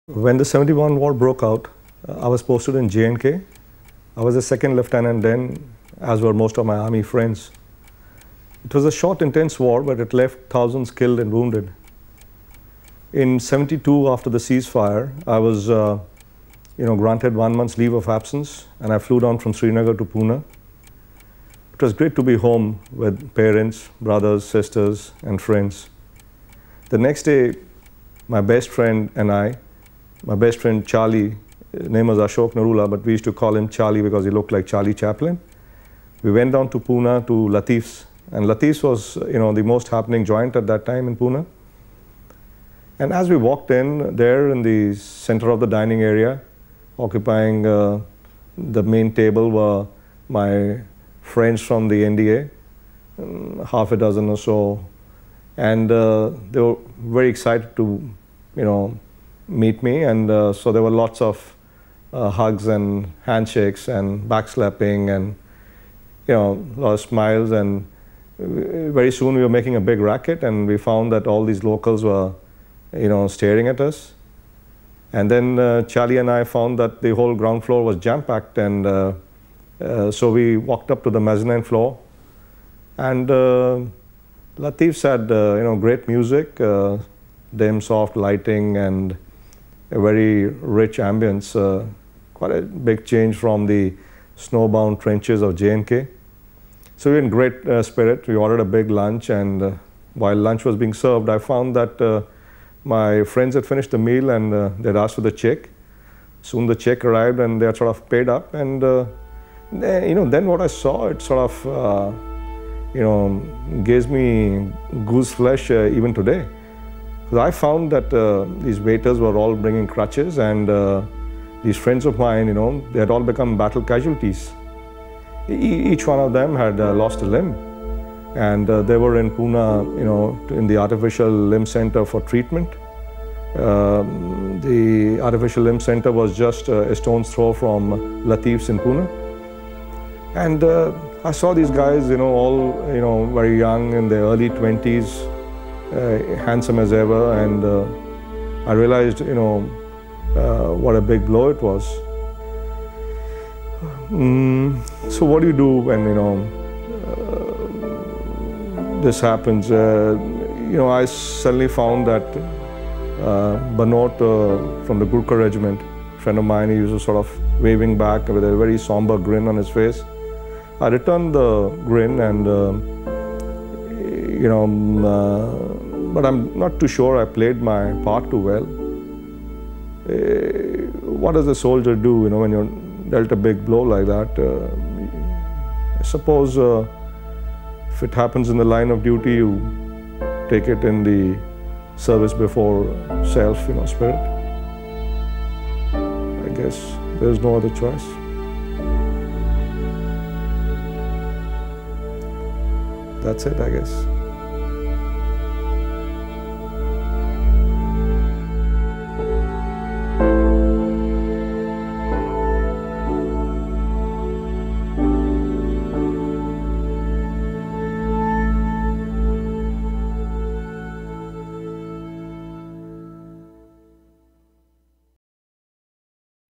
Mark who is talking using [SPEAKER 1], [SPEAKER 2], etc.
[SPEAKER 1] When the 71 war broke out, I was posted in J&K. I was a second lieutenant then, as were most of my army friends. It was a short, intense war, but it left thousands killed and wounded. In 72, after the ceasefire, I was granted 1 month's leave of absence, and I flew down from Srinagar to Pune. It was great to be home with parents, brothers, sisters, and friends. The next day, my best friend and I, my best friend Charlie, his name was Ashok Narula, but we used to call him Charlie because he looked like Charlie Chaplin. We went down to Pune to Latif's, and Latif's was the most happening joint at that time in Pune. And as we walked in, there in the center of the dining area, occupying the main table were my friends from the NDA, half a dozen or so, and they were very excited to meet me, and so there were lots of hugs and handshakes and backslapping and a lot of smiles, and very soon we were making a big racket, and we found that all these locals were staring at us. And then Charlie and I found that the whole ground floor was jam-packed, and so we walked up to the mezzanine floor, and Latif said, great music, dim, soft lighting, and a very rich ambience, quite a big change from the snowbound trenches of J&K. So we were in great spirit. We ordered a big lunch, and while lunch was being served, I found that my friends had finished the meal, and they'd asked for the check. Soon the check arrived, and they had sort of paid up, and then what I saw, it sort of gives me goose flesh even today. Because I found that these waiters were all bringing crutches, and these friends of mine, they had all become battle casualties. Each one of them had lost a limb, and they were in Pune, in the artificial limb center for treatment. The artificial limb center was just a stone's throw from Latif's in Pune. And I saw these guys, all, very young, in their early 20s, handsome as ever, and I realized, what a big blow it was. So what do you do when, this happens? I suddenly found that Banot from the Gurkha regiment, a friend of mine, he was sort of waving back with a very somber grin on his face. I returned the grin, and but I'm not too sure I played my part too well. What does a soldier do, when you're dealt a big blow like that? I suppose if it happens in the line of duty, you take it in the service before self, spirit. I guess there's no other choice. That's it, I guess.